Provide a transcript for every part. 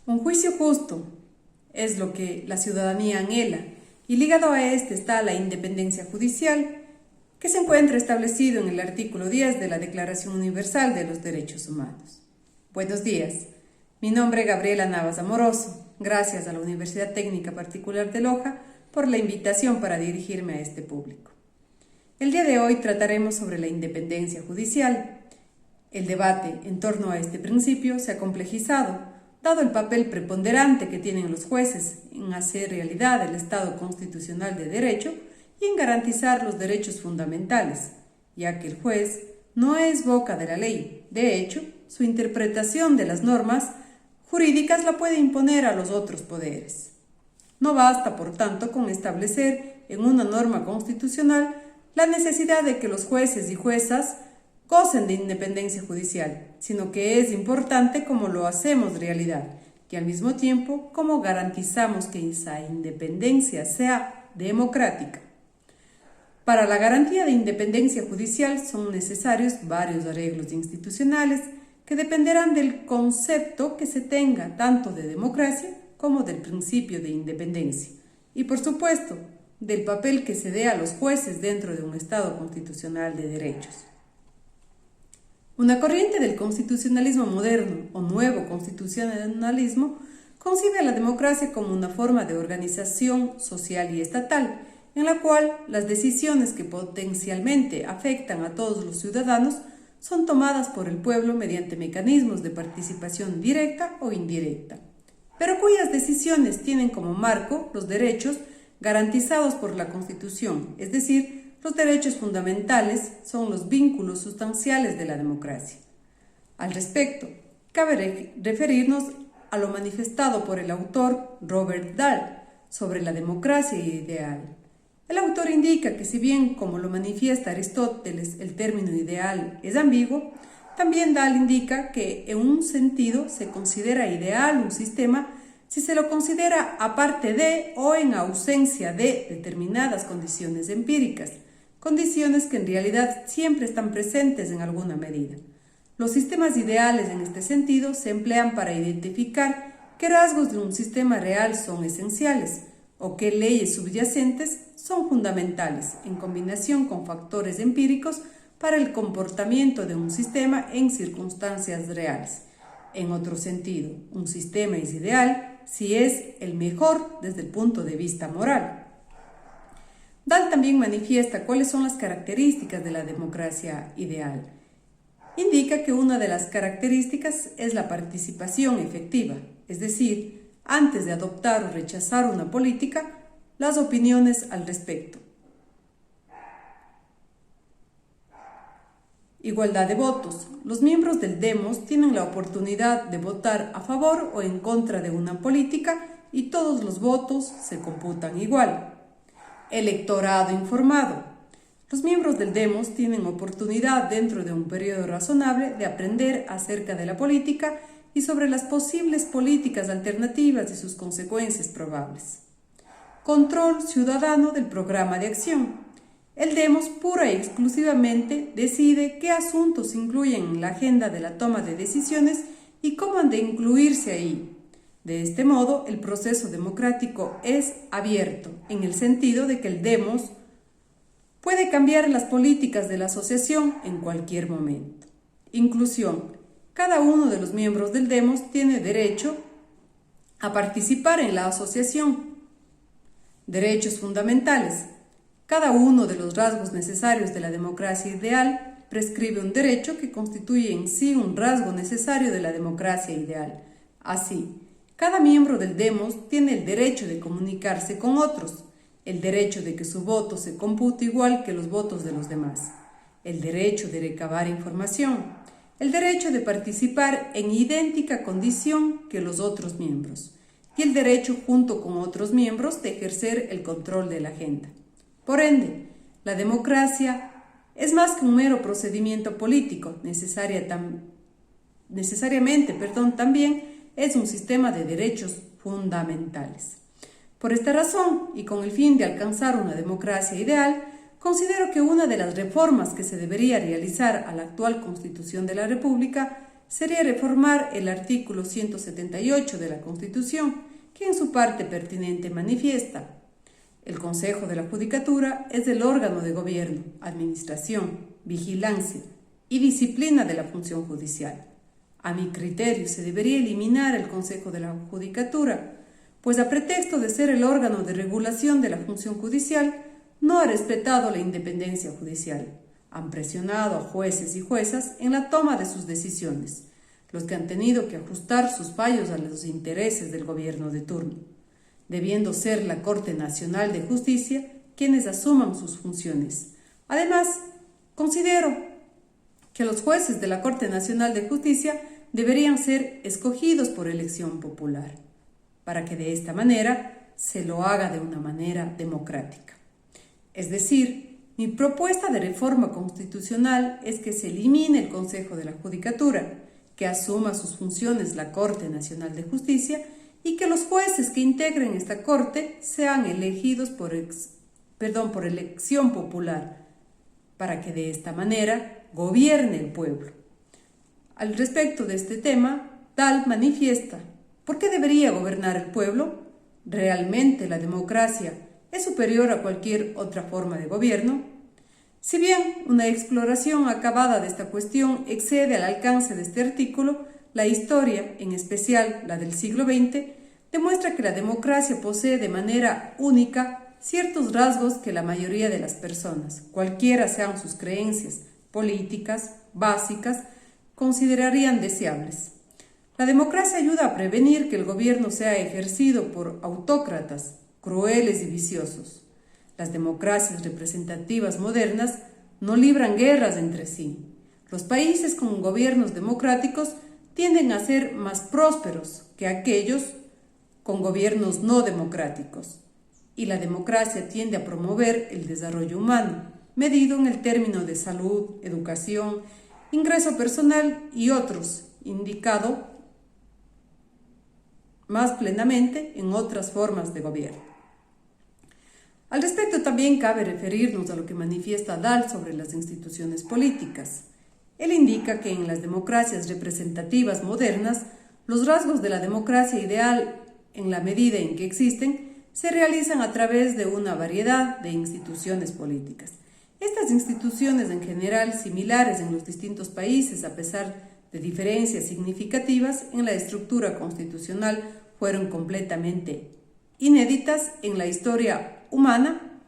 Un juicio justo es lo que la ciudadanía anhela, y ligado a este está la independencia judicial, que se encuentra establecido en el artículo 10 de la Declaración Universal de los Derechos Humanos. Buenos días, mi nombre es Gabriela Navas Amoroso. Gracias a la Universidad Técnica Particular de Loja por la invitación para dirigirme a este público. El día de hoy trataremos sobre la independencia judicial. El debate en torno a este principio se ha complejizado, dado el papel preponderante que tienen los jueces en hacer realidad el Estado constitucional de derecho y en garantizar los derechos fundamentales, ya que el juez no es boca de la ley. De hecho, su interpretación de las normas jurídicas la puede imponer a los otros poderes. No basta, por tanto, con establecer en una norma constitucional la necesidad de que los jueces y juezas gocen de independencia judicial, sino que es importante cómo lo hacemos realidad y al mismo tiempo cómo garantizamos que esa independencia sea democrática. Para la garantía de independencia judicial son necesarios varios arreglos institucionales que dependerán del concepto que se tenga tanto de democracia como del principio de independencia y, por supuesto, del papel que se dé a los jueces dentro de un Estado constitucional de derechos. Una corriente del constitucionalismo moderno o nuevo constitucionalismo concibe a la democracia como una forma de organización social y estatal, en la cual las decisiones que potencialmente afectan a todos los ciudadanos son tomadas por el pueblo mediante mecanismos de participación directa o indirecta, pero cuyas decisiones tienen como marco los derechos garantizados por la Constitución, es decir, los derechos fundamentales son los vínculos sustanciales de la democracia. Al respecto, cabe referirnos a lo manifestado por el autor Robert Dahl sobre la democracia ideal. El autor indica que si bien, como lo manifiesta Aristóteles, el término ideal es ambiguo, también Dahl indica que en un sentido se considera ideal un sistema si se lo considera aparte de o en ausencia de determinadas condiciones empíricas, condiciones que en realidad siempre están presentes en alguna medida. Los sistemas ideales en este sentido se emplean para identificar qué rasgos de un sistema real son esenciales o qué leyes subyacentes son fundamentales en combinación con factores empíricos para el comportamiento de un sistema en circunstancias reales. En otro sentido, un sistema es ideal si es el mejor desde el punto de vista moral. Dahl también manifiesta cuáles son las características de la democracia ideal. Indica que una de las características es la participación efectiva, es decir, antes de adoptar o rechazar una política, las opiniones al respecto. Igualdad de votos. Los miembros del Demos tienen la oportunidad de votar a favor o en contra de una política y todos los votos se computan igual. Electorado informado. Los miembros del Demos tienen oportunidad dentro de un periodo razonable de aprender acerca de la política y sobre las posibles políticas alternativas y sus consecuencias probables. Control ciudadano del programa de acción. El Demos pura y exclusivamente decide qué asuntos incluyen en la agenda de la toma de decisiones y cómo han de incluirse ahí. De este modo, el proceso democrático es abierto, en el sentido de que el Demos puede cambiar las políticas de la asociación en cualquier momento. Inclusión. Cada uno de los miembros del Demos tiene derecho a participar en la asociación. Derechos fundamentales. Cada uno de los rasgos necesarios de la democracia ideal prescribe un derecho que constituye en sí un rasgo necesario de la democracia ideal. Así, cada miembro del Demos tiene el derecho de comunicarse con otros, el derecho de que su voto se compute igual que los votos de los demás, el derecho de recabar información, el derecho de participar en idéntica condición que los otros miembros y el derecho, junto con otros miembros, de ejercer el control de la agenda. Por ende, la democracia es más que un mero procedimiento político, necesariamente también es un sistema de derechos fundamentales. Por esta razón, y con el fin de alcanzar una democracia ideal, considero que una de las reformas que se debería realizar a la actual Constitución de la República sería reformar el artículo 178 de la Constitución, que en su parte pertinente manifiesta: el Consejo de la Judicatura es el órgano de gobierno, administración, vigilancia y disciplina de la función judicial. A mi criterio, se debería eliminar el Consejo de la Judicatura, pues a pretexto de ser el órgano de regulación de la función judicial, no ha respetado la independencia judicial. Han presionado a jueces y juezas en la toma de sus decisiones, los que han tenido que ajustar sus fallos a los intereses del gobierno de turno, debiendo ser la Corte Nacional de Justicia quienes asuman sus funciones. Además, considero que los jueces de la Corte Nacional de Justicia deberían ser escogidos por elección popular, para que de esta manera se lo haga de una manera democrática. Es decir, mi propuesta de reforma constitucional es que se elimine el Consejo de la Judicatura, que asuma sus funciones la Corte Nacional de Justicia y que los jueces que integren esta Corte sean elegidos por elección popular, para que de esta manera gobierne el pueblo. Al respecto de este tema, Dahl manifiesta: ¿por qué debería gobernar el pueblo? ¿Realmente la democracia es superior a cualquier otra forma de gobierno? Si bien una exploración acabada de esta cuestión excede al alcance de este artículo, la historia, en especial la del siglo XX, demuestra que la democracia posee de manera única ciertos rasgos que la mayoría de las personas, cualquiera sean sus creencias políticas, básicas, considerarían deseables. La democracia ayuda a prevenir que el gobierno sea ejercido por autócratas crueles y viciosos. Las democracias representativas modernas no libran guerras entre sí. Los países con gobiernos democráticos tienden a ser más prósperos que aquellos con gobiernos no democráticos. Y la democracia tiende a promover el desarrollo humano, medido en el término de salud, educación, ingreso personal y otros, indicado más plenamente en otras formas de gobierno. Al respecto, también cabe referirnos a lo que manifiesta Dahl sobre las instituciones políticas. Él indica que en las democracias representativas modernas, los rasgos de la democracia ideal, en la medida en que existen, se realizan a través de una variedad de instituciones políticas. Estas instituciones, en general similares en los distintos países, a pesar de diferencias significativas en la estructura constitucional, fueron completamente inéditas en la historia humana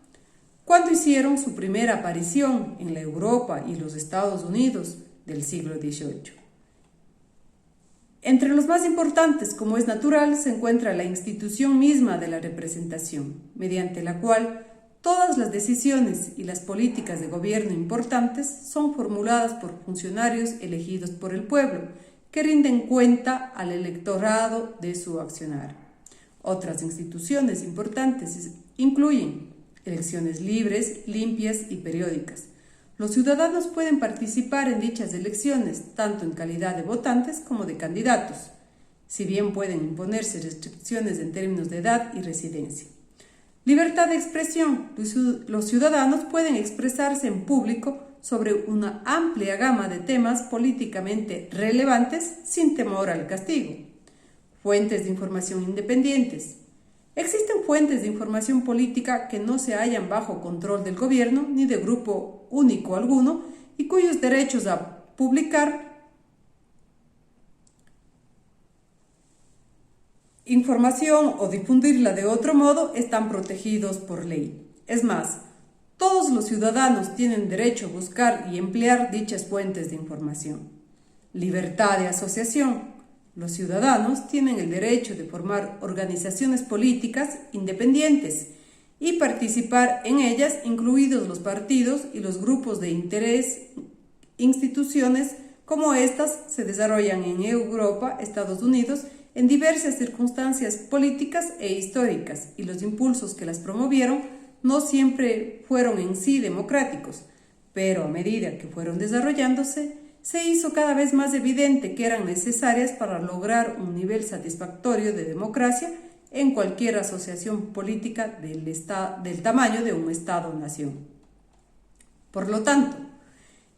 cuando hicieron su primera aparición en la Europa y los Estados Unidos del siglo XVIII. Entre los más importantes, como es natural, se encuentra la institución misma de la representación, mediante la cual todas las decisiones y las políticas de gobierno importantes son formuladas por funcionarios elegidos por el pueblo, que rinden cuenta al electorado de su accionar. Otras instituciones importantes incluyen elecciones libres, limpias y periódicas. Los ciudadanos pueden participar en dichas elecciones, tanto en calidad de votantes como de candidatos, si bien pueden imponerse restricciones en términos de edad y residencia. Libertad de expresión. Los ciudadanos pueden expresarse en público sobre una amplia gama de temas políticamente relevantes sin temor al castigo. Fuentes de información independientes. Existen fuentes de información política que no se hallan bajo control del gobierno ni de grupo único alguno y cuyos derechos a publicar información o difundirla de otro modo están protegidos por ley. Es más, todos los ciudadanos tienen derecho a buscar y emplear dichas fuentes de información. Libertad de asociación. Los ciudadanos tienen el derecho de formar organizaciones políticas independientes y participar en ellas, incluidos los partidos y los grupos de interés, instituciones como estas se desarrollan en Europa, Estados Unidos, en diversas circunstancias políticas e históricas, y los impulsos que las promovieron no siempre fueron en sí democráticos, pero a medida que fueron desarrollándose, se hizo cada vez más evidente que eran necesarias para lograr un nivel satisfactorio de democracia en cualquier asociación política del tamaño de un Estado-nación. Por lo tanto,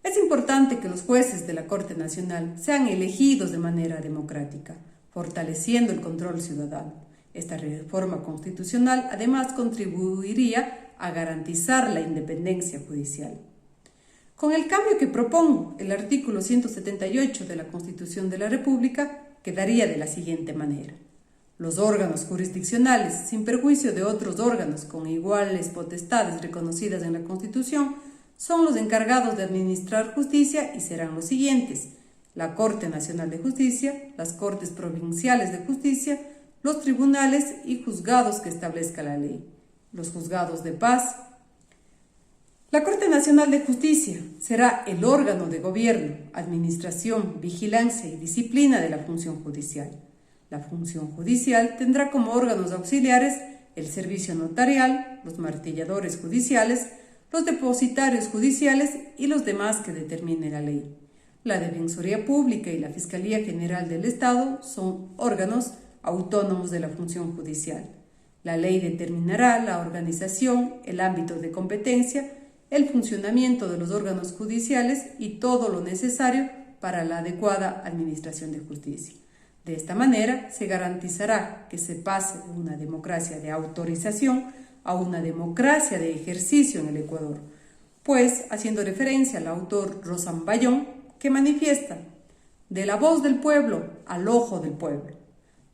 Es importante que los jueces de la Corte Nacional sean elegidos de manera democrática, fortaleciendo el control ciudadano. Esta reforma constitucional además contribuiría a garantizar la independencia judicial. Con el cambio que propongo, el artículo 178 de la Constitución de la República quedaría de la siguiente manera. Los órganos jurisdiccionales, sin perjuicio de otros órganos con iguales potestades reconocidas en la Constitución, son los encargados de administrar justicia y serán los siguientes: la Corte Nacional de Justicia, las Cortes Provinciales de Justicia, los tribunales y juzgados que establezca la ley, los juzgados de paz. La Corte Nacional de Justicia será el órgano de gobierno, administración, vigilancia y disciplina de la función judicial. La función judicial tendrá como órganos auxiliares el servicio notarial, los martilladores judiciales, los depositarios judiciales y los demás que determine la ley. La Defensoría Pública y la Fiscalía General del Estado son órganos autónomos de la función judicial. La ley determinará la organización, el ámbito de competencia, el funcionamiento de los órganos judiciales y todo lo necesario para la adecuada administración de justicia. De esta manera se garantizará que se pase de una democracia de autorización a una democracia de ejercicio en el Ecuador, pues, haciendo referencia al autor Rosan Bayón, que manifiesta: de la voz del pueblo al ojo del pueblo.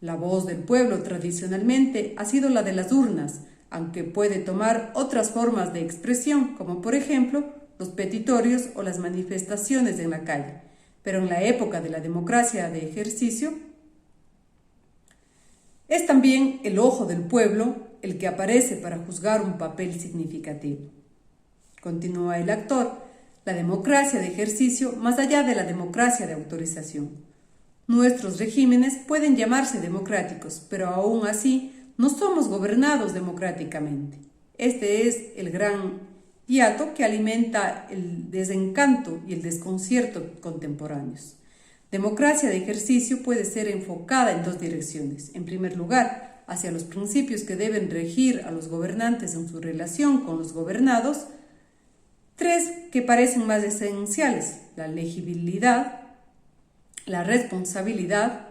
La voz del pueblo tradicionalmente ha sido la de las urnas, aunque puede tomar otras formas de expresión, como por ejemplo los petitorios o las manifestaciones en la calle. Pero en la época de la democracia de ejercicio, es también el ojo del pueblo el que aparece para juzgar un papel significativo. Continúa el actor: la democracia de ejercicio más allá de la democracia de autorización. Nuestros regímenes pueden llamarse democráticos, pero aún así no somos gobernados democráticamente. Este es el gran hiato que alimenta el desencanto y el desconcierto contemporáneos. Democracia de ejercicio puede ser enfocada en dos direcciones. En primer lugar, hacia los principios que deben regir a los gobernantes en su relación con los gobernados. Tres que parecen más esenciales: la legibilidad, la responsabilidad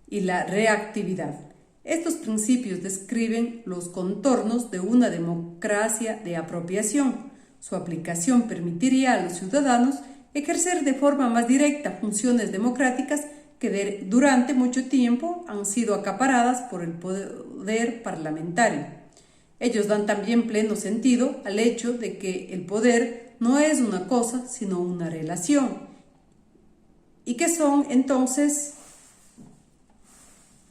y la reactividad. Estos principios describen los contornos de una democracia de apropiación. Su aplicación permitiría a los ciudadanos ejercer de forma más directa funciones democráticas que durante mucho tiempo han sido acaparadas por el poder parlamentario. Ellos dan también pleno sentido al hecho de que el poder no es una cosa, sino una relación, y que son entonces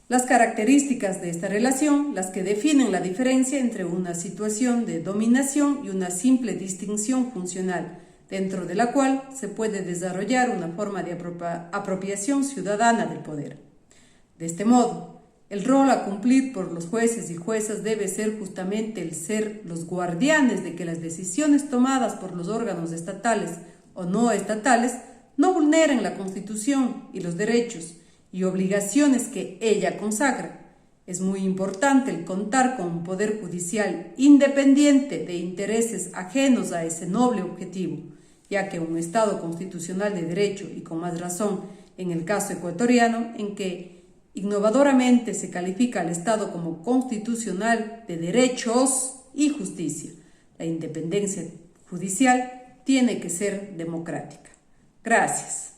las características de esta relación las que definen la diferencia entre una situación de dominación y una simple distinción funcional, dentro de la cual se puede desarrollar una forma de apropiación ciudadana del poder. De este modo, el rol a cumplir por los jueces y juezas debe ser justamente el ser los guardianes de que las decisiones tomadas por los órganos estatales o no estatales no vulneren la Constitución y los derechos y obligaciones que ella consagra. Es muy importante el contar con un poder judicial independiente de intereses ajenos a ese noble objetivo, ya que un Estado constitucional de derecho, y con más razón en el caso ecuatoriano, en que innovadoramente se califica al Estado como constitucional de derechos y justicia, la independencia judicial tiene que ser democrática. Gracias.